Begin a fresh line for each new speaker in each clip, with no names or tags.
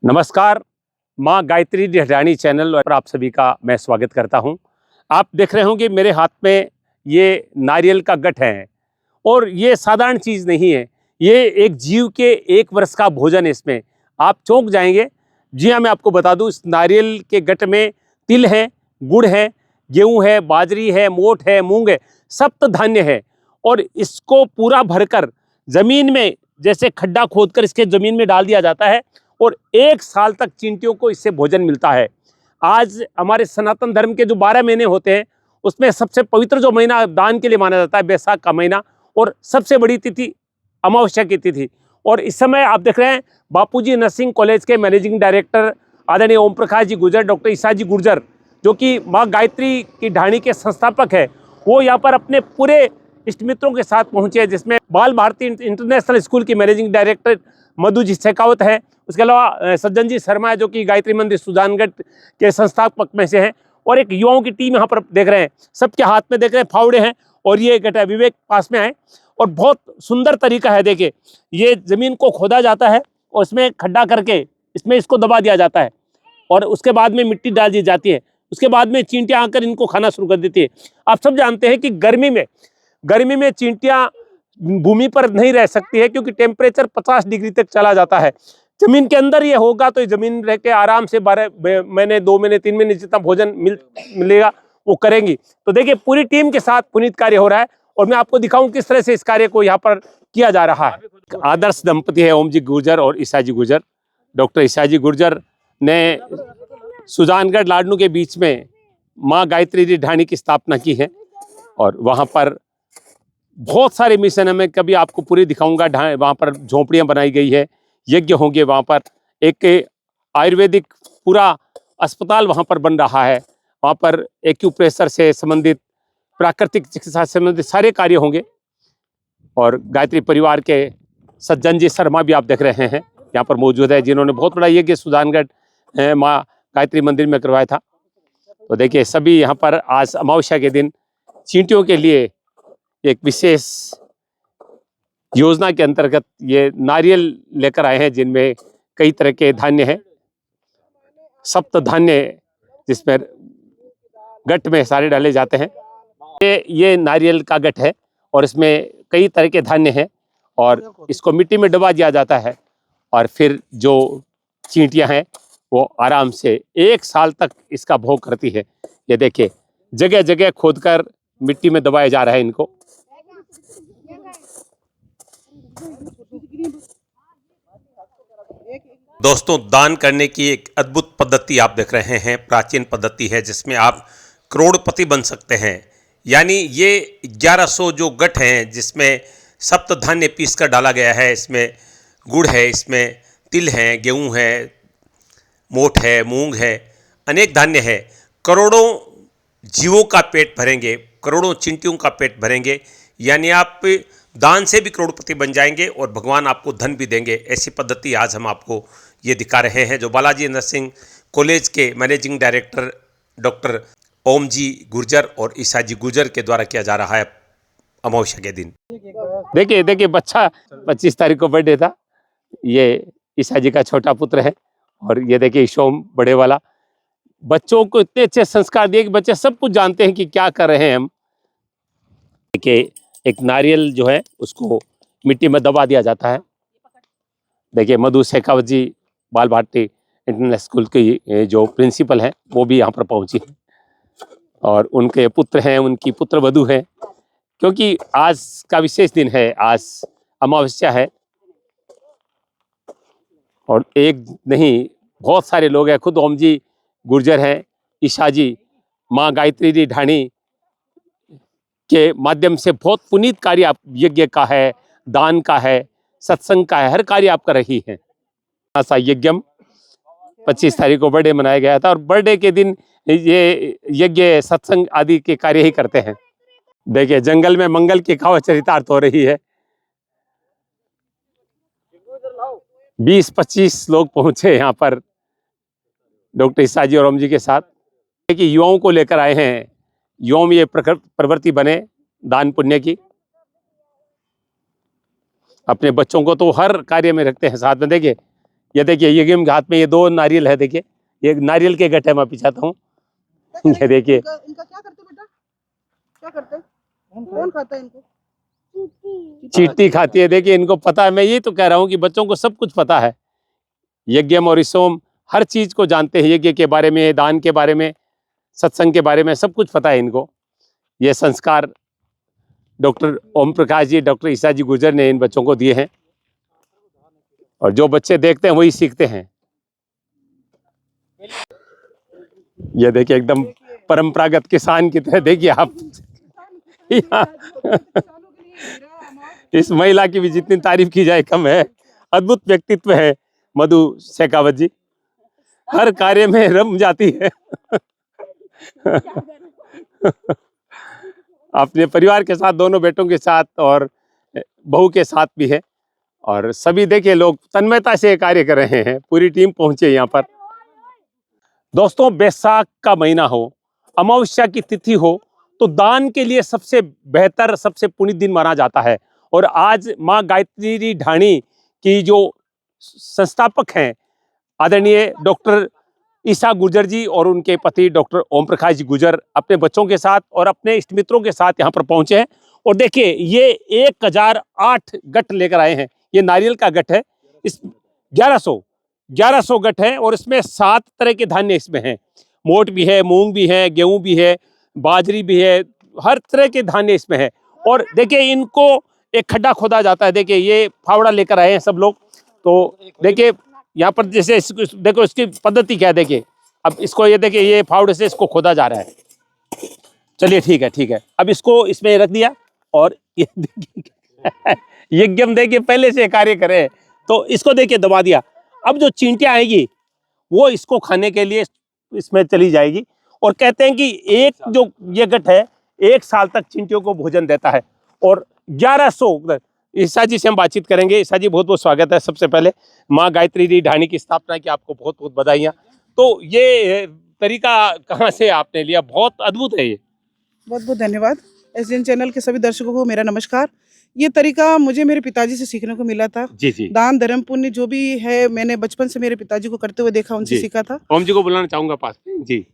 नमस्कार। माँ गायत्री ढिढाणी चैनल पर आप सभी का मैं स्वागत करता हूँ। आप देख रहे होंगे मेरे हाथ में ये नारियल का गठ है और ये साधारण चीज़ नहीं है। ये एक जीव के 1 वर्ष का भोजन है। इसमें आप चौंक जाएंगे। जी हाँ, मैं आपको बता दूँ, इस नारियल के गठ में तिल है, गुड़ है, गेहूँ है, बाजरी है, मोठ है, मूंग है, सप्त धान्य है। और इसको पूरा भरकर ज़मीन में, जैसे खड्डा खोदकर इसके ज़मीन में डाल दिया जाता है और 1 साल तक चींटियों को इससे भोजन मिलता है। आज हमारे सनातन धर्म के जो 12 महीने होते हैं, उसमें सबसे पवित्र जो महीना दान के लिए माना जाता है, बैसाख का महीना, और सबसे बड़ी तिथि अमावस्या की तिथि। और इस समय आप देख रहे हैं बापूजी नर्सिंग कॉलेज के मैनेजिंग डायरेक्टर आदरणीय ओम प्रकाश जी गुर्जर, डॉक्टर ईसा जी गुर्जर, जो कि माँ गायत्री की ढाणी के संस्थापक है, वो यहाँ पर अपने पूरे इष्ट मित्रों के साथ पहुँचे हैं, जिसमें बाल भारती इंटरनेशनल स्कूल की मैनेजिंग डायरेक्टर मधु जी शेखावत है। उसके अलावा सज्जन जी शर्मा है, जो कि गायत्री मंदिर सुजानगढ़ के संस्थापक में से हैं। और एक युवाओं की टीम यहाँ पर देख रहे हैं, सबके हाथ में देख रहे हैं फावड़े हैं और ये गठ है। विवेक पास में आए। और बहुत सुंदर तरीका है। देखिए, ये ज़मीन को खोदा जाता है और इसमें खड्डा करके इसमें इसको दबा दिया जाता है और उसके बाद में मिट्टी डाल दी जाती है। उसके बाद में चींटियाँ आकर इनको खाना शुरू कर देती है। आप सब जानते हैं कि गर्मी में चींटियाँ भूमि पर नहीं रह सकती है, क्योंकि टेम्परेचर 50 डिग्री तक चला जाता है। जमीन के अंदर ये होगा तो जमीन रह के आराम से 12 महीने, 2 महीने, 3 महीने जितना भोजन मिलेगा वो करेंगी। तो देखिए, पूरी टीम के साथ पुनीत कार्य हो रहा है और मैं आपको दिखाऊं किस तरह से इस कार्य को यहाँ पर किया जा रहा है। आदर्श दंपति है ओम जी गुर्जर और ईसा जी गुर्जर। डॉक्टर ईसा जी गुर्जर ने सुजानगढ़ लाडनू के बीच में माँ गायत्री ढाणी की स्थापना की है और वहाँ पर बहुत सारे मिशन है। मैं कभी आपको पूरी दिखाऊंगा। वहाँ पर झोंपड़ियाँ बनाई गई है, यज्ञ होंगे वहाँ पर। एक आयुर्वेदिक पूरा अस्पताल वहाँ पर बन रहा है। वहाँ पर एक्यूप्रेशर से संबंधित, प्राकृतिक चिकित्सा से संबंधित सारे कार्य होंगे। और गायत्री परिवार के सज्जन जी शर्मा भी आप देख रहे हैं यहाँ पर मौजूद है, जिन्होंने बहुत बड़ा यज्ञ सुजानगढ़ माँ गायत्री मंदिर में करवाया था। तो देखिए, सभी यहाँ पर आज अमावस्या के दिन चींटियों के लिए एक विशेष योजना के अंतर्गत ये नारियल लेकर आए हैं, जिनमें कई तरह के धान्य हैं, सप्त धान्य, जिसमें गठ में सारे डाले जाते हैं। ये नारियल का गठ है और इसमें कई तरह के धान्य हैं और इसको मिट्टी में दबा दिया जाता है और फिर जो चींटियां हैं वो आराम से 1 साल तक इसका भोग करती है। ये देखिए, जगह जगह खोदकर मिट्टी में दबाया जा रहा है इनको।
दोस्तों, दान करने की एक अद्भुत पद्धति आप देख रहे हैं, प्राचीन पद्धति है, जिसमें आप करोड़पति बन सकते हैं। यानी ये 1100 जो गठ हैं, जिसमें सप्त धान्य पीस कर डाला गया है। इसमें गुड़ है, इसमें तिल है, गेहूं है, मोठ है, मूंग है, अनेक धान्य है। करोड़ों जीवों का पेट भरेंगे, करोड़ों चिंटियों का पेट भरेंगे। यानी आप दान से भी करोड़पति बन जाएंगे और भगवान आपको धन भी देंगे। ऐसी पद्धति आज हम आपको ये दिखा रहे हैं, जो बालाजी नर्सिंग कॉलेज के मैनेजिंग डायरेक्टर डॉक्टर ओम जी गुर्जर और ईसा जी गुर्जर के द्वारा किया जा रहा है अमावस्या के दिन।
देखिए, बच्चा 25 तारीख को बर्थडे था। ये ईसा जी का छोटा पुत्र है और ये देखिए सोम बड़े वाला। बच्चों को इतने अच्छे संस्कार दिए कि बच्चे सब कुछ जानते हैं कि क्या कर रहे हैं हम। देखिए, एक नारियल जो है उसको मिट्टी में दबा दिया जाता है। देखिए, मधु शेखावत जी बाल भारती इंटरनेशनल स्कूल की जो प्रिंसिपल हैं वो भी यहाँ पर पहुँची हैं और उनके पुत्र हैं, उनकी पुत्र वधू है, क्योंकि आज का विशेष दिन है। आज अमावस्या है और एक नहीं, बहुत सारे लोग हैं। खुद ओम जी गुर्जर हैं, ईसा जी माँ गायत्री ढाणी के माध्यम से बहुत पुनीत कार्य आप, यज्ञ का है, दान का है, सत्संग का है, हर कार्य आप कर रही हैं। ऐसा यज्ञम 25 तारीख को बर्थडे मनाया गया था और बर्थडे के दिन ये यज्ञ, सत्संग आदि के कार्य ही करते हैं। देखिए, जंगल में मंगल की कहावत चरितार्थ हो रही है। 20-25 लोग पहुंचे यहाँ पर डॉक्टर ईसा जी और ओम जी के साथ, कि युवाओं को लेकर आए हैं। युवाओं में ये प्रवृत्ति बने दान पुण्य की। अपने बच्चों को तो हर कार्य में रखते हैं साथ में। देखिए, ये देखिए यज्ञम के हाथ में ये 2 नारियल है, देखिए ये नारियल के गट्टे मैं पिछाता हूँ। ये देखिए
इनका क्या करते बेटा, क्या करते हैं? कौन खाता है इनको?
चींटी खाती है, देखिए इनको पता है। मैं ये तो कह रहा हूँ कि बच्चों को सब कुछ पता है, यज्ञम और इसोम हर चीज को जानते हैं, यज्ञ के बारे में, दान के बारे में, सत्संग के बारे में, सब कुछ पता है इनको। ये संस्कार डॉक्टर ओम प्रकाश जी, डॉक्टर ईसा जी गुर्जर ने इन बच्चों को दिए हैं, और जो बच्चे देखते हैं वही सीखते हैं। ये देखिए एकदम परंपरागत किसान की तरह, देखिए आप इस महिला की भी जितनी तारीफ की जाए कम है। अद्भुत व्यक्तित्व है मधु शेखावत जी, हर कार्य में रम जाती है। अपने परिवार के साथ, दोनों बेटों के साथ और बहू के साथ भी है, और सभी देखिए लोग तन्मयता से कार्य कर रहे हैं। पूरी टीम पहुंचे यहाँ पर। दोस्तों, बैसाख का महीना हो, अमावस्या की तिथि हो, तो दान के लिए सबसे बेहतर, सबसे पुण्य दिन माना जाता है। और आज माँ गायत्री ढाणी की जो संस्थापक हैं आदरणीय डॉक्टर ईसा गुर्जर जी और उनके पति डॉक्टर ओम प्रकाश जी गुर्जर अपने बच्चों के साथ और अपने इष्ट मित्रों के साथ यहाँ पर पहुंचे हैं। और देखिए ये 1008 गठ लेकर आए हैं। ये नारियल का गठ है, इस 1100 गठ है, और इसमें 7 तरह के धान्य इसमें हैं। मोट भी है, मूंग भी है, गेहूं भी है, बाजरी भी है, हर तरह के धान्य इसमें है। और देखिए इनको एक खड्डा खोदा जाता है। देखिए ये फावड़ा लेकर आए हैं सब लोग। तो देखिए यहाँ पर जैसे देखो इसकी पद्धति क्या है। देखिए अब इसको, ये देखिए ये फावड़े से इसको खोदा जा रहा है। चलिए ठीक है। अब इसको इसमें रख दिया, और ये देखिए यज्ञम देखिए पहले से कार्य करे, तो इसको देखिए दबा दिया। अब जो चींटियां आएगी वो इसको खाने के लिए इसमें चली जाएगी। और कहते हैं कि एक जो ये गठ है 1 साल तक चींटियों को भोजन देता है। और 1100 ईसा जी से हम बातचीत करेंगे। ईसा जी बहुत बहुत स्वागत है। सबसे पहले माँ गायत्री ढाणी की स्थापना की आपको बहुत बहुत बधाइयाँ। तो ये तरीका कहाँ से आपने लिया? बहुत अद्भुत है ये।
बहुत बहुत धन्यवाद। SGN चैनल के सभी दर्शकों को मेरा नमस्कार। ये तरीका मुझे मेरे पिताजी से सीखने को मिला था।
जी।
दान धर्म पुण्य जो भी है, मैंने बचपन से मेरे पिताजी को करते हुए देखा, उनसे
जी।
सीखा था।
ओम जी को बुलाना चाहूंगा पास में। जी।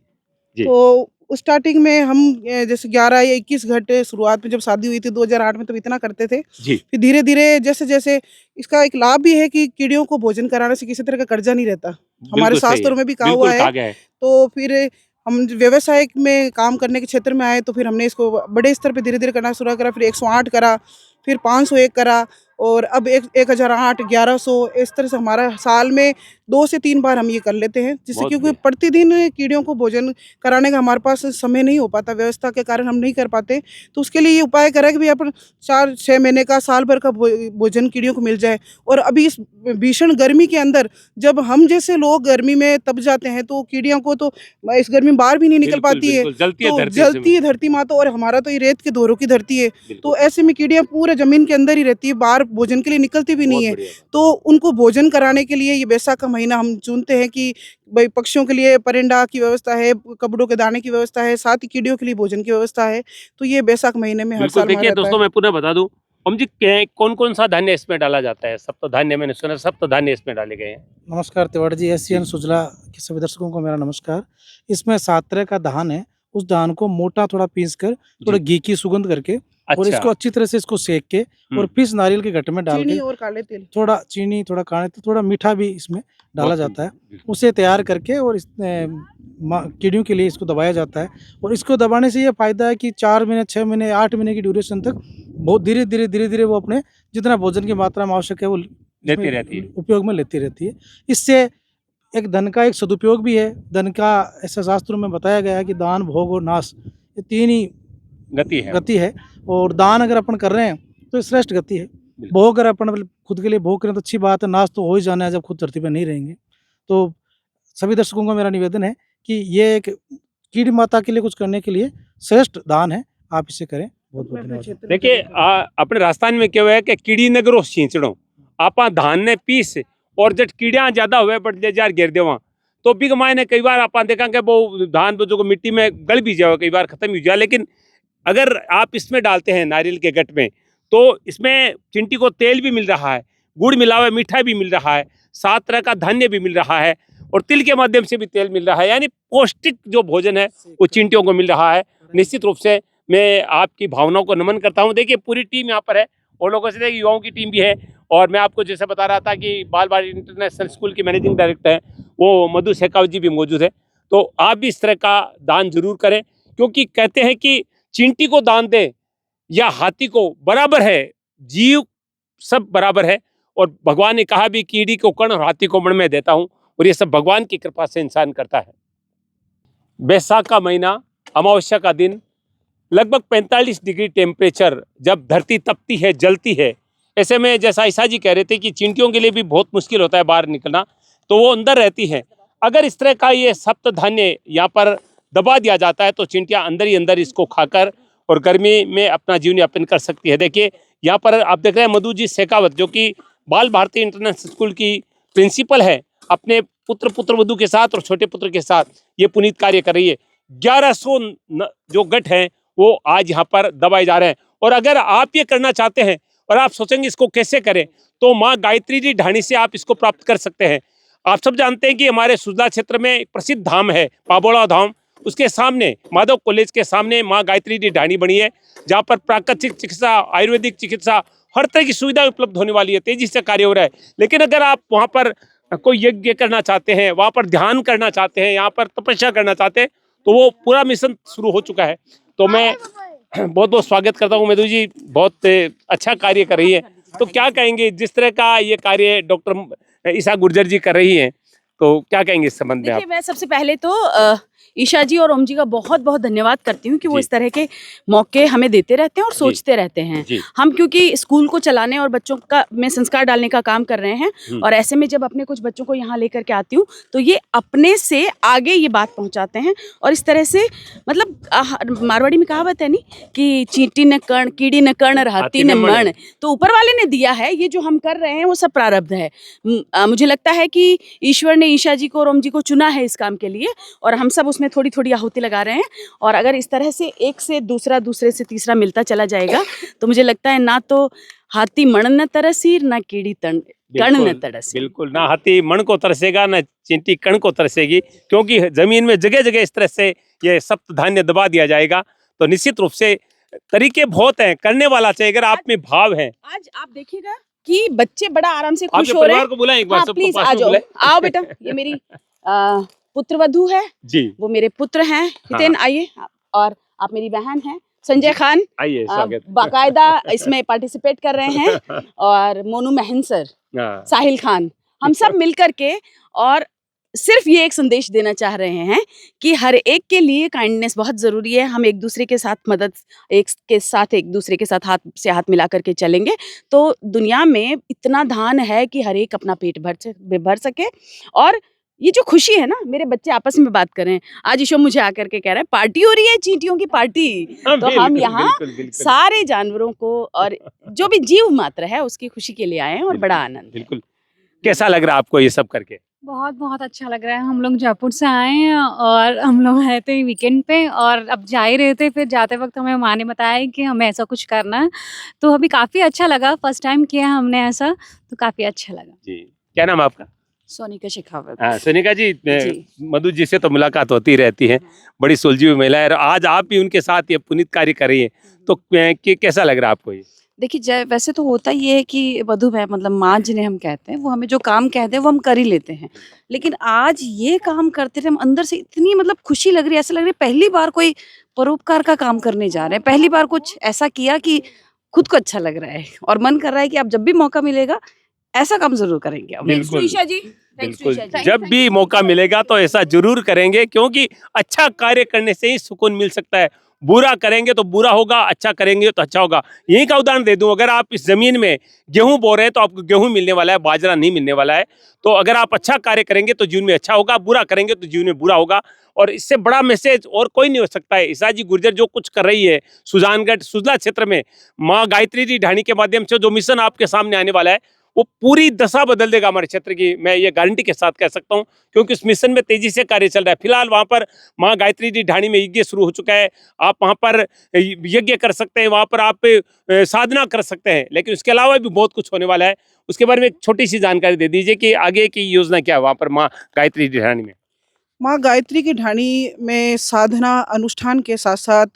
तो स्टार्टिंग में हम जैसे 11 या 21 घंटे शुरुआत में जब शादी हुई थी 2008 में, तब इतना करते थे।
जी।
फिर धीरे धीरे जैसे जैसे, इसका एक लाभ भी है कि कीड़ियों को भोजन कराने से किसी तरह का कर्जा नहीं रहता। हमारे शास्त्रों में भी कहा हुआ है। तो फिर हम व्यवसाय में काम करने के क्षेत्र में आए, तो फिर हमने इसको बड़े स्तर पे धीरे धीरे करना शुरू करा। फिर 108 करा, फिर 501 करा, और अब 1008, 1100, इस तरह से हमारा साल में 2 से 3 बार हम ये कर लेते हैं। जिससे क्योंकि प्रतिदिन कीड़ियों को भोजन कराने का हमारे पास समय नहीं हो पाता, व्यवस्था के कारण हम नहीं कर पाते। तो उसके लिए ये उपाय करा कि भाई अपन 4-6 महीने का, साल भर का भोजन कीड़ियों को मिल जाए। और अभी इस भीषण गर्मी के अंदर जब हम जैसे लोग गर्मी में तप जाते हैं, तो कीड़ियों को तो इस गर्मी में बाहर भी नहीं निकल पाती है, तो जलती है धरती माँ। तो और हमारा तो ये रेत के धोरों की धरती है, तो ऐसे में कीड़ियाँ पूरे जमीन के अंदर ही रहती है, बाहर भोजन के लिए निकलती भी नहीं है। तो उनको भोजन कराने के लिए ये बैसाख का महीना हम चुनते हैं कि भाई पक्षियों के लिए परिंदा की व्यवस्था है, कपड़ों के दाने की व्यवस्था है, साथ ही कीड़ियों के लिए भोजन की व्यवस्था है। तो ये बैसाख महीने में हर साल
देखिए दोस्तों, मैं पुनः बता दूं, ओम जी कौन कौन सा धान्य इसमें डाला जाता है? सप्त धान्य, मैंने सुना सप्त धान्य इसमें डाले गए हैं।
नमस्कार तिवारी जी, SGN सुजला के सभी दर्शकों को मेरा नमस्कार। इसमें 7 तरह का धान है। उस धान को मोटा थोड़ा पीस कर, थोड़ा घी की सुगंध करके, और इसको अच्छी तरह से इसको सेक के, और फिर नारियल के गट्टे में डाल के,
और काले तेल,
थोड़ा चीनी, थोड़ा काले तेल, थोड़ा मीठा भी इसमें डाला जाता है। उसे तैयार करके और इस कीड़ियों के लिए इसको दबाया जाता है। और इसको दबाने से ये फायदा है कि 4 महीने, 6 महीने, 8 महीने की ड्यूरेशन तक बहुत धीरे धीरे वो अपने जितना भोजन की मात्रा में आवश्यक है वो
लेती रहती है,
उपयोग में लेती रहती है। इससे एक धन का एक सदुपयोग भी है। धन का ऐसा शास्त्रों में बताया गया है कि दान, भोग और नाश, ये 3 ही गति है। और दान अगर अपन कर रहे हैं तो श्रेष्ठ गति है। भोग अगर अपन खुद के लिए भोग करें तो अच्छी बात है, नाश तो हो ही जाना है जब खुद धरती पर नहीं रहेंगे। तो सभी दर्शकों को मेरा निवेदन है कि ये एक कीड़ी माता के लिए कुछ करने के लिए श्रेष्ठ दान है, आप इसे करें। बहुत बहुत धन्यवाद।
देखिए अपने राजस्थान में क्या है कि कीड़ी नगरो छींचड़ो, आपा धान ने पीस, और जब कीड़ियाँ ज्यादा हुए बट जार गिर देवा, तो भी मायने कई बार आप देखा कि वो धान जो मिट्टी में गल भी जाए, कई बार खत्म हो जाए। लेकिन अगर आप इसमें डालते हैं नारियल के गठ में, तो इसमें चिंटी को तेल भी मिल रहा है, गुड़ मिला हुआ, मीठा भी मिल रहा है, सात तरह का धान्य भी मिल रहा है और तिल के माध्यम से भी तेल मिल रहा है, यानी पौष्टिक जो भोजन है वो चींटियों को मिल रहा है। निश्चित रूप से मैं आपकी भावनाओं को नमन करता हूँ। देखिए पूरी टीम यहाँ पर है और लोगों से देखिए युवाओं की टीम भी है। और मैं आपको जैसे बता रहा था कि बाल बाल इंटरनेशनल स्कूल की मैनेजिंग डायरेक्टर हैं वो मधु शेखावत जी भी मौजूद है। तो आप भी इस तरह का दान जरूर करें, क्योंकि कहते हैं कि चींटी को दान दें या हाथी को, बराबर है, जीव सब बराबर है। और भगवान ने कहा भी कीड़ी को कण और हाथी को मण में देता हूँ, और ये सब भगवान की कृपा से इंसान करता है। बैसाख का महीना, अमावस्या का दिन, लगभग 45 डिग्री टेम्परेचर, जब धरती तपती है, जलती है, ऐसे में जैसा ईसा जी कह रहे थे कि चींटियों के लिए भी बहुत मुश्किल होता है बाहर निकलना, तो वो अंदर रहती हैं। अगर इस तरह का ये सप्त धान्य यहाँ पर दबा दिया जाता है तो चींटियाँ अंदर ही अंदर इसको खाकर और गर्मी में अपना जीवन यापन कर सकती है। देखिए यहाँ पर आप देख रहे हैं मधु जी शेखावत, जो कि बाल भारती इंटरनेशनल स्कूल की प्रिंसिपल है, अपने पुत्र वधू के साथ और छोटे पुत्र के साथ ये पुनीत कार्य कर रही है। 1100 जो गठ हैं वो आज यहाँ पर दबाए जा रहे हैं। और अगर आप ये करना चाहते हैं और आप सोचेंगे इसको कैसे करें, तो माँ गायत्री जी ढाणी से आप इसको प्राप्त कर सकते हैं। आप सब जानते हैं कि हमारे सुजला क्षेत्र में एक प्रसिद्ध धाम है पाबोड़ा धाम, उसके सामने माधव कॉलेज के सामने माँ गायत्री जी ढाणी बनी है, जहाँ पर प्राकृतिक चिकित्सा, आयुर्वेदिक चिकित्सा, हर तरह की सुविधा उपलब्ध होने वाली है, तेजी से कार्य हो रहा है। लेकिन अगर आप वहाँ पर कोई यज्ञ करना चाहते हैं, वहाँ पर ध्यान करना चाहते हैं, यहाँ पर तपस्या करना चाहते हैं, तो वो पूरा मिशन शुरू हो चुका है। तो मैं बहुत बहुत स्वागत करता हूँ। मधु जी बहुत अच्छा कार्य कर रही है, तो क्या कहेंगे जिस तरह का ये कार्य डॉक्टर ईशा गुर्जर जी कर रही हैं, तो क्या कहेंगे इस संबंध में आप?
देखिए, मैं सबसे पहले तो ईशा जी और ओम जी का बहुत बहुत धन्यवाद करती हूँ कि वो इस तरह के मौके हमें देते रहते हैं और सोचते रहते हैं। हम क्योंकि स्कूल को चलाने और बच्चों का में संस्कार डालने का काम कर रहे हैं, और ऐसे में जब अपने कुछ बच्चों को यहाँ लेकर के आती हूँ तो ये अपने से आगे ये बात पहुँचाते हैं। और इस तरह से मतलब मारवाड़ी में कहावत है नहीं कि चींटी न कर्ण, कीड़ी न कर्ण, हाथी न मण, तो ऊपर वाले ने दिया है। ये जो हम कर रहे हैं वो सब प्रारब्ध है। मुझे लगता है कि ईश्वर ने ईशा जी को और ओम जी को चुना है इस काम के लिए, और हम सब उसमें थोड़ी थोड़ी आहुति लगा रहे हैं। और अगर इस तरह से एक से दूसरा, दूसरे से तीसरा मिलता चला जाएगा तो मुझे लगता है ना तो हाथी मण न तरसी, ना कीड़ी कण न तरसी।
बिल्कुल, ना हाथी मण को तरसेगा, ना चींटी कण को तरसेगी, क्योंकि जमीन में जगह जगह इस तरह से ये सप्त धान्य दबा दिया जाएगा। तो निश्चित रूप से तरीके बहुत हैं, करने वाला चाहिए अगर आप में भाव है।
आज आप देखिएगा कि बच्चे बड़ा आराम से खुश हो रहे हैं।
को बुलाएं एक बार, सबको
प्लीज
पास
आ
में
जाओ,
बुलाएं।
आओ बेटा, ये मेरी पुत्रवधू है
जी,
वो मेरे पुत्र हैं। हितेन आइए, और आप मेरी बहन हैं संजय खान,
आइए, स्वागत।
बाकायदा इसमें पार्टिसिपेट कर रहे हैं, और मोनू महन सर, साहिल खान, हम सब मिलकर के और सिर्फ ये एक संदेश देना चाह रहे हैं कि हर एक के लिए काइंडनेस बहुत ज़रूरी है। हम एक दूसरे के साथ मदद, एक दूसरे के साथ हाथ से हाथ मिला करके चलेंगे तो दुनिया में इतना धान है कि हर एक अपना पेट भर सके। और ये जो खुशी है ना, मेरे बच्चे आपस में बात कर रहे हैं, आज ईशो मुझे आकर के कह रहा है पार्टी हो रही है, चींटियों की पार्टी। तो हम यहाँ सारे जानवरों को और जो भी जीव मात्र है उसकी खुशी के लिए आए हैं, और बड़ा आनंद।
बिल्कुल। कैसा लग रहा है आपको ये सब करके?
बहुत बहुत अच्छा लग रहा है। हम लोग जयपुर से आए हैं और हम लोग आए थे वीकेंड पे, और अब जा ही रहे थे, फिर जाते वक्त हमें माँ ने बताया कि हमें ऐसा कुछ करना है, तो अभी काफ़ी अच्छा लगा। फर्स्ट टाइम किया हमने ऐसा, तो काफ़ी अच्छा लगा।
जी, क्या नाम है आपका?
सोनिका शेखावत।
हाँ, सोनिका जी, मधु जी से तो मुलाकात होती रहती है, बड़ी सुलझी हुई महिला है, आज आप भी उनके साथ ये पुनीत कार्य कर रही है, तो कैसा लग रहा है आपको ये?
देखिए, वैसे तो होता ये है कि वधु है, मतलब माँ जिन्हें हम कहते हैं, वो हमें जो काम कहते हैं वो हम कर ही लेते हैं। लेकिन आज ये काम करते थे हम अंदर से, इतनी मतलब खुशी लग रही है, ऐसा लग रहा है पहली बार कोई परोपकार का काम करने जा रहे हैं, पहली बार कुछ ऐसा किया कि खुद को अच्छा लग रहा है, और मन कर रहा है कि अब जब भी मौका मिलेगा ऐसा काम जरूर करेंगे।
बिल्कुल,
ईशा जी,
बिल्कुल, जब भी मौका मिलेगा तो ऐसा जरूर करेंगे, क्योंकि अच्छा कार्य करने से ही सुकून मिल सकता है। बुरा करेंगे तो बुरा होगा, अच्छा करेंगे तो अच्छा होगा। यही का उदाहरण दे दूं, अगर आप इस जमीन में गेहूं बो रहे हैं तो आपको गेहूं मिलने वाला है, बाजरा नहीं मिलने वाला है। तो अगर आप अच्छा कार्य करेंगे तो जीवन में अच्छा होगा, बुरा करेंगे तो जीवन में बुरा होगा। और इससे बड़ा मैसेज और कोई नहीं हो सकता है। ईशा जी गुर्जर जो कुछ कर रही है सुजानगढ़ सुजला क्षेत्र में, माँ गायत्री जी ढाणी के माध्यम से जो मिशन आपके सामने आने वाला है, वो पूरी दशा बदल देगा हमारे क्षेत्र की, मैं ये गारंटी के साथ कह सकता हूँ, क्योंकि उस मिशन में तेजी से कार्य चल रहा है। फिलहाल वहाँ पर माँ गायत्री जी ढाणी में यज्ञ शुरू हो चुका है, आप वहाँ पर यज्ञ कर सकते हैं, वहाँ पर आप साधना कर सकते हैं, लेकिन उसके अलावा भी बहुत कुछ होने वाला है। उसके बारे में एक छोटी सी जानकारी दे दीजिए कि आगे की योजना क्या है वहाँ पर माँ गायत्री जी ढाणी में।
माँ गायत्री की ढाणी में साधना अनुष्ठान के साथ साथ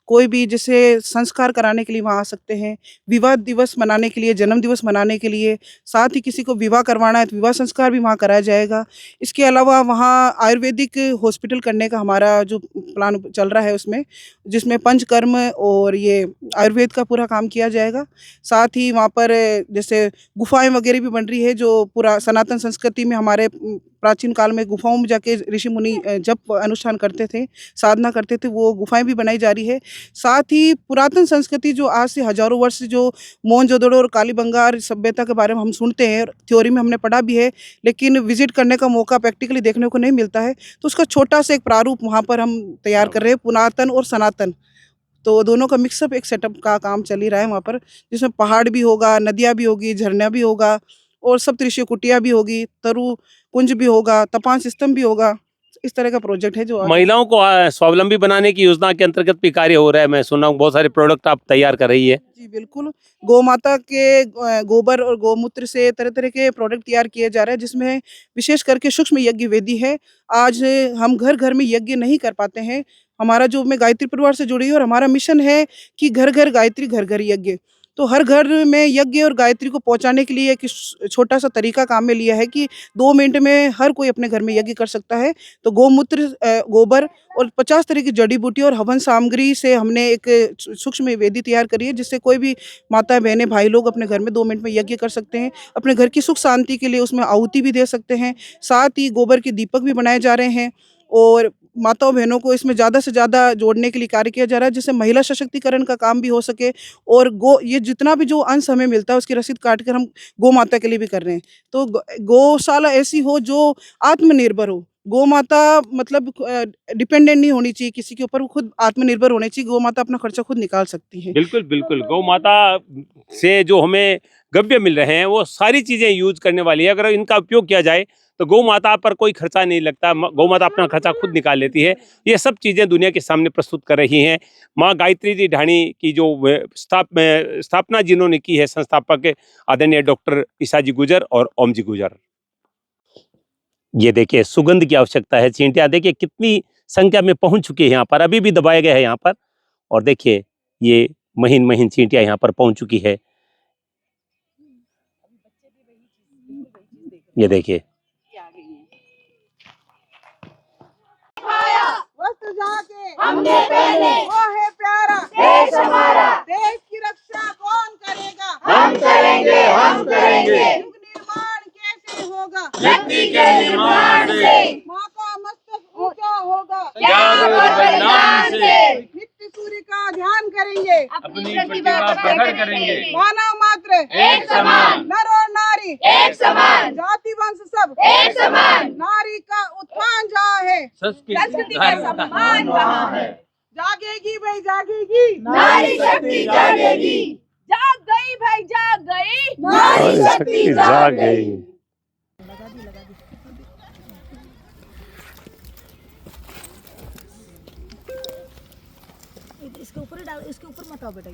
कोई भी जैसे संस्कार कराने के लिए वहाँ आ सकते हैं, विवाह दिवस मनाने के लिए, जन्म दिवस मनाने के लिए, साथ ही किसी को विवाह करवाना है तो विवाह संस्कार भी वहाँ कराया जाएगा। इसके अलावा वहाँ आयुर्वेदिक हॉस्पिटल करने का हमारा जो प्लान चल रहा है उसमें, जिसमें पंचकर्म और ये आयुर्वेद का पूरा काम किया जाएगा। साथ ही वहाँ पर जैसे गुफाएं वगैरह भी बन रही है, जो पूरा सनातन संस्कृति में हमारे प्राचीन काल में गुफाओं में जाके ऋषि मुनि जप अनुष्ठान करते थे, साधना करते थे, वो गुफाएं भी बनाई जा रही है। साथ ही पुरातन संस्कृति जो आज से हजारों वर्ष जो मोहनजोदड़ो और कालीबंगार सभ्यता के बारे में हम सुनते हैं, थ्योरी में हमने पढ़ा भी है, लेकिन विजिट करने का मौका प्रैक्टिकली देखने को नहीं मिलता है, तो उसका छोटा सा एक प्रारूप वहाँ पर हम तैयार कर रहे हैं, पुरातन और सनातन, तो दोनों का मिक्सअप एक सेटअप का काम चल ही रहा है वहाँ पर, जिसमें पहाड़ भी होगा, नदियाँ भी होगी, झरना भी होगा और सप्तऋषि कुटिया भी होगी, तरु कुंज भी होगा, तपान सिस्टम भी होगा। इस तरह का प्रोजेक्ट है जो
महिलाओं को स्वावलंबी बनाने की योजना के अंतर्गत भी कार्य हो रहा है, मैं सुना हूँ बहुत सारे प्रोडक्ट आप तैयार कर रही है।
जी बिल्कुल, गौ माता के गोबर और गौमूत्र से तरह तरह के प्रोडक्ट तैयार किए जा रहे हैं, जिसमें विशेष करके सूक्ष्म यज्ञ वेदी है। आज हम घर घर में यज्ञ नहीं कर पाते हैं, हमारा जो मैं गायत्री परिवार से जुड़ी हूँ और हमारा मिशन है कि घर घर गायत्री घर घर यज्ञ, तो हर घर में यज्ञ और गायत्री को पहुंचाने के लिए एक छोटा सा तरीका काम में लिया है कि 2 मिनट में हर कोई अपने घर में यज्ञ कर सकता है। तो गौमूत्र, गोबर और 50 तरह की जड़ी बूटी और हवन सामग्री से हमने एक सूक्ष्म वेदी तैयार करी है, जिससे कोई भी माता बहनें भाई लोग अपने घर में 2 मिनट में यज्ञ कर सकते हैं, अपने घर की सुख शांति के लिए उसमें आहुति भी दे सकते हैं। साथ ही गोबर के दीपक भी बनाए जा रहे हैं और माताओं बहनों को इसमें ज़्यादा से ज़्यादा जोड़ने के लिए कार्य किया जा रहा है, जिससे महिला सशक्तिकरण का काम भी हो सके और ये जितना भी जो अंश हमें मिलता है उसकी रसीद काट कर हम गौ माता के लिए भी कर रहे हैं। तो गौशाला ऐसी हो जो आत्मनिर्भर हो, गौ माता मतलब डिपेंडेंट नहीं होनी चाहिए किसी के ऊपर, वो खुद आत्मनिर्भर होनी चाहिए, गौ माता अपना खर्चा खुद निकाल सकती है।
बिल्कुल बिल्कुल, गौ माता से जो हमें गव्य मिल रहे हैं वो सारी चीज़ें यूज करने वाली है, अगर इनका उपयोग किया जाए तो गौ माता पर कोई खर्चा नहीं लगता, गौ माता अपना खर्चा खुद निकाल लेती है। ये सब चीज़ें दुनिया के सामने प्रस्तुत कर रही हैं। माँ गायत्री जी ढाणी की जो स्थापना जिन्होंने की है, संस्थापक आदरणीय डॉक्टर ईशा जी गुजर और ओम जी गुजर। ये देखिए सुगंध की आवश्यकता है, चींटियाँ देखिए कितनी संख्या में पहुंच चुकी है यहाँ पर, अभी भी दबाए गए हैं यहाँ पर, और देखिए ये महीन महीन चींटियाँ यहाँ पर पहुंच चुकी है। ये देखिए
वस्त्र जाके हमने पहने, वो है प्यारा देश हमारा, देश की रक्षा कौन करेगा, हम करेंगे, हम करेंगे। युग निर्माण कैसे होगा, शक्ति के निर्माण से, माँ का मस्तक ऊंचा होगा त्याग और बलिदान से, नित्य सूर्य का ध्यान करेंगे, अपनी प्रतिभा प्रकट करेंगे, मानव मात्र एक समान, नर और नारी एक समान, जाति वंश सब एक समान, नारी का उत्थान जहाँ है संस्कृति का सम्मान वहाँ है। जागेगी भाई जागेगी, नारी शक्ति जागेगी, जाग गई भाई जाग गई, नारी शक्ति जाग गई।
इसके ऊपर डाल, इसके ऊपर मत आओ बेटा,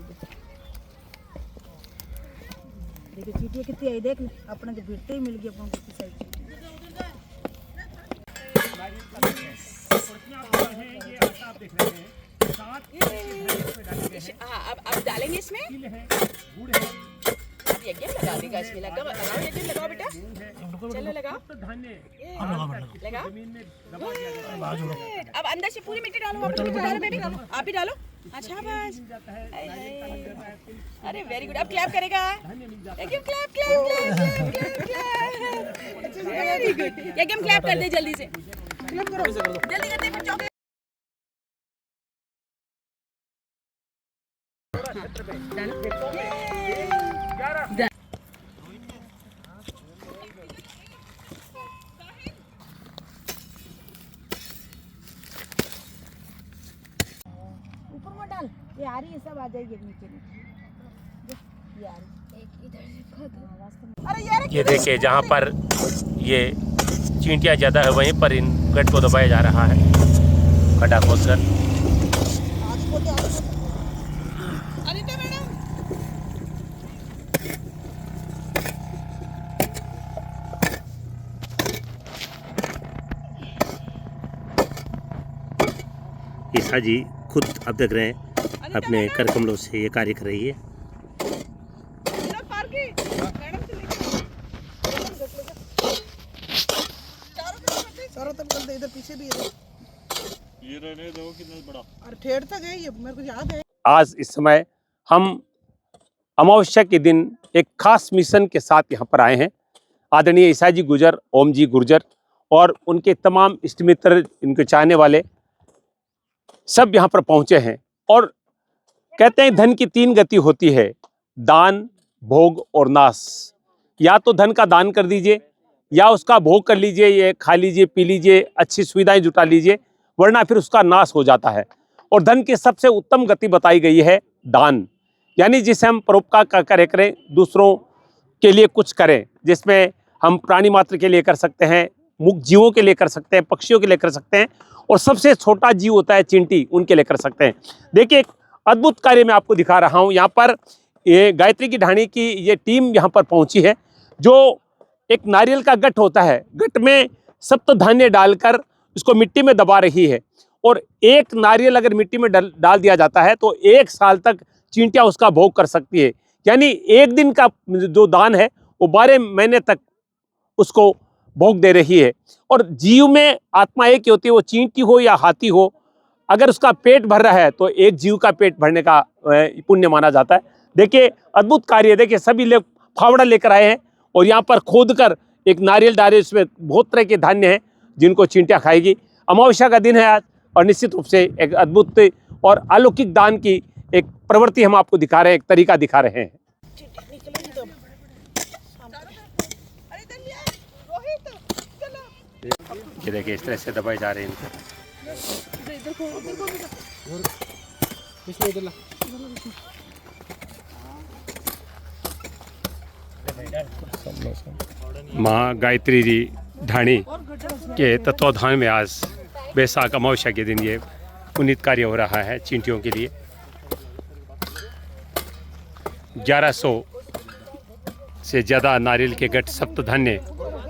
देखिए चीटियाँ कितनी आई, देख अपने जो भिड़ते ही मिल गई अपन को साइड।
अब डालेंगे इसमें, अब यज्ञ लगा देगा इसमें, लगाओ यज्ञ लगाओ बेटा, चलो लगाओ, लगा। अब अंदर से पूरी मिट्टी डालो, डालो बेबी, आप भी डालो। अच्छा बस, अरे वेरी गुड। अब क्लैप करेगा, यज्ञ clap clap clap, very good. यज्ञ क्लैप कर दे जल्दी से, क्लैप करो जल्दी करते बच्चों। ऊपर मत डाल, ये आ रही है, सब आ जाएगी नीचे नीचे, ये आ रही
ये देखिए जहाँ पर ये चींटियाँ ज़्यादा है वहीं पर इन गट को दबाया जा रहा है गड्ढा खोदकर। ईसा जी खुद आप देख रहे हैं अपने कर कमलों से ये कार्य कर रही है।
इधर पीछे भी है, ये रहने दो कितना बड़ा और ठेठ तक है, ये मेरे को याद है।
आज इस समय हम अमावस्या के दिन एक खास मिशन के साथ यहाँ पर आए हैं। आदरणीय ईसा जी गुर्जर, ओम जी गुर्जर और उनके तमाम इष्ट मित्र, इनके चाहने वाले सब यहाँ पर पहुँचे हैं। और कहते हैं धन की 3 गति होती है, दान, भोग और नाश। या तो धन का दान कर दीजिए, या उसका भोग कर लीजिए, ये खा लीजिए, पी लीजिए, अच्छी सुविधाएं जुटा लीजिए, वरना फिर उसका नाश हो जाता है। और धन की सबसे उत्तम गति बताई गई है दान, यानी जिसे हम परोपकार का कार्य करें, दूसरों के लिए कुछ करें, जिसमें हम प्राणी मात्र के लिए कर सकते हैं, मुक्त जीवों के लिए कर सकते हैं, पक्षियों के लिए कर सकते हैं, और सबसे छोटा जीव होता है चींटी, उनके लिए कर सकते हैं। देखिए एक अद्भुत कार्य मैं आपको दिखा रहा हूँ। यहाँ पर ये गायत्री की ढाणी की ये टीम यहाँ पर पहुँची है, जो एक नारियल का गट होता है, गट में सप्त धान्य डालकर उसको मिट्टी में दबा रही है। और एक नारियल अगर मिट्टी में डाल दिया जाता है तो 1 साल तक चींटियाँ उसका भोग कर सकती है। यानी एक दिन का जो दान है वो 12 महीने तक उसको भोग दे रही है। और जीव में आत्मा एक ही होती है, वो चींटी हो या हाथी हो, अगर उसका पेट भर रहा है तो एक जीव का पेट भरने का पुण्य माना जाता है। देखिए अद्भुत कार्य, देखिए सभी लोग फावड़ा लेकर आए हैं और यहाँ पर खोदकर एक नारियल डाले, इसमें बहुत तरह के धान्य हैं जिनको चींटियाँ खाएगी। अमावस्या का दिन है आज और निश्चित रूप से एक अद्भुत और अलौकिक दान की एक प्रवृत्ति हम आपको दिखा रहे हैं, एक तरीका दिखा रहे हैं। ये देखिए इस तरह से दबाए जा रहे हैं इनको। माँ गायत्री जी ढाणी के तत्वाधान में आज बैसाख अमावस्या के दिन ये पुनीत कार्य हो रहा है चींटियों के लिए। 1100 से ज़्यादा नारियल के गट सप्त धान्य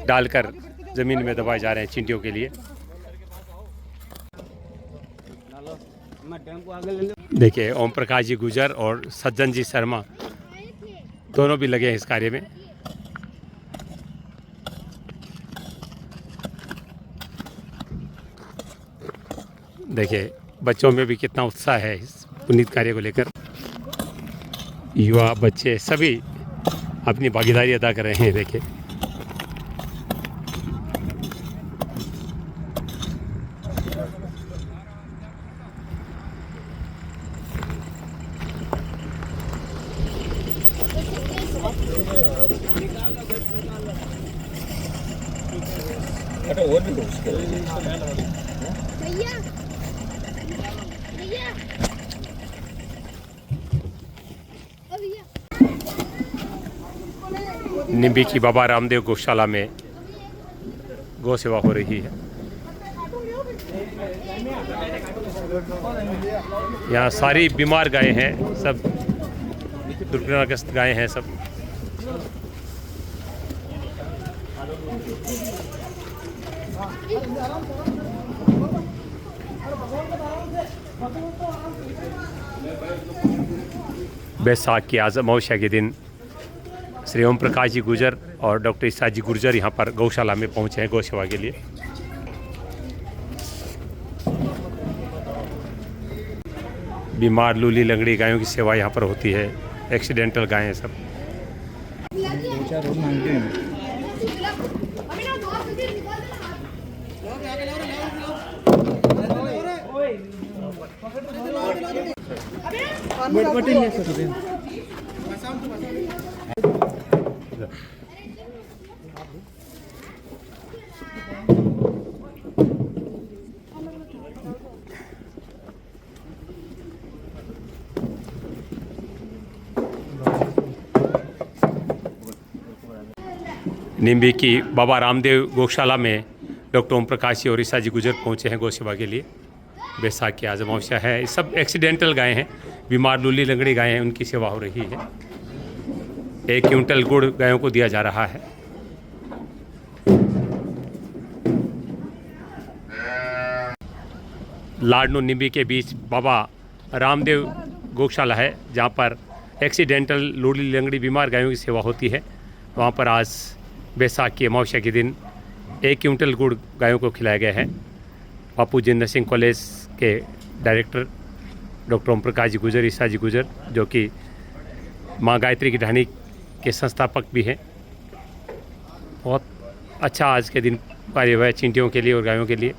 डालकर ज़मीन में दबाए जा रहे हैं चींटियों के लिए। देखिए ओम प्रकाश जी गुर्जर और सज्जन जी शर्मा दोनों भी लगे हैं इस कार्य में। देखिए बच्चों में भी कितना उत्साह है इस पुनीत कार्य को लेकर। युवा बच्चे सभी अपनी भागीदारी अदा कर रहे हैं। देखिए निम्बी की बाबा रामदेव गौशाला में गौ सेवा हो रही है। यहाँ सारी बीमार गायें हैं, सब दुर्घटनाग्रस्त गायें हैं सब। बैसाख की आज अमावस्या के दिन श्री ओम प्रकाश जी गुर्जर और डॉक्टर ईसा जी गुर्जर यहाँ पर गौशाला में पहुँचे हैं गौ सेवा के लिए। बीमार लूली लंगड़ी गायों की सेवा यहाँ पर होती है। एक्सीडेंटल गायें सब। निम्बी की बाबा रामदेव गौशाला में डॉक्टर ओम प्रकाश जी और ईसा जी गुजर पहुँचे हैं गौ सेवा के लिए। बैसाख की आज अमावस्या है। ये सब एक्सीडेंटल गाय हैं, बीमार लूली लंगड़ी गाय हैं, उनकी सेवा हो रही है। 1 क्विंटल गुड़ गायों को दिया जा रहा है। लाडनू निम्बी के बीच बाबा रामदेव गौशाला है, जहाँ पर एक्सीडेंटल लूली लंगड़ी बीमार गायों की सेवा होती है। वहाँ पर आज बैसाख की अमावस्या के दिन 1 क्विंटल गुड़ गायों को खिलाया गया है। बापू जिंदर सिंह कॉलेज के डायरेक्टर डॉक्टर ओम प्रकाश जी गुजर, ईसा जी गुजर, जो कि माँ गायत्री की ढाणी के संस्थापक भी हैं। बहुत अच्छा आज के दिन कार्य हुआ है चींटियों के लिए और गायों के लिए।